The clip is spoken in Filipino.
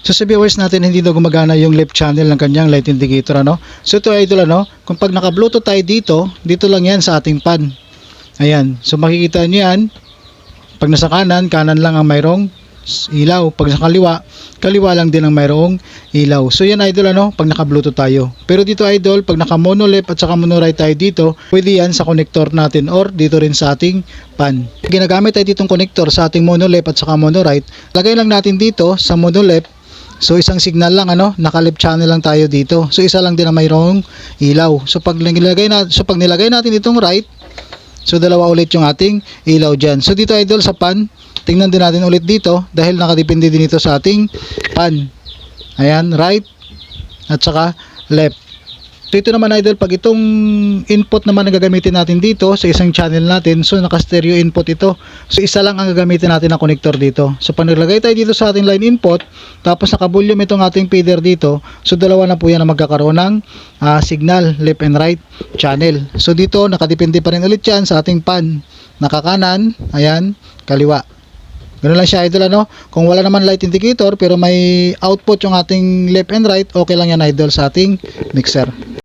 So sa viewers natin, hindi daw gumagana yung left channel ng kanyang light indicator, ano. So ito idol, ano, kung pag naka Bluetooth tayo dito, dito lang yan sa ating pan. Ayan, so makikita nyo yan. Pag nasa kanan, kanan lang ang mayroong ilaw. Pag sa kaliwa, kaliwa lang din ang mayroong ilaw. So yan idol, ano, pag naka Bluetooth tayo. Pero dito idol, pag naka mono left at saka mono right tayo dito, pwede yan sa connector natin or dito rin sa ating pan. Ginagamit tayo ditong connector sa ating mono left at saka mono right. Lagay lang natin dito sa mono left. So isang signal lang, ano, naka left channel lang tayo dito. So isa lang din ang mayroong ilaw. So pag nilagay natin itong right, so dalawa ulit yung ating ilaw dyan. So dito idol sa pan, tingnan din natin ulit dito dahil nakadepende din ito sa ating pan. Ayan, right at saka left. So ito naman idol, pag itong input naman ang gagamitin natin dito sa isang channel natin, so naka stereo input ito. So isa lang ang gagamitin natin na connector dito. So pag naglagay tayo dito sa ating line input, tapos naka volume itong ating feeder dito, so dalawa na po yan na magkakaroon ng signal, left and right channel. So dito nakadepende pa rin ulit yan sa ating pan. Nakakanan, ayan, kaliwa. Ganun lang siya idol, ano. Kung wala naman light indicator pero may output yung ating left and right, okay lang yan idol sa ating mixer.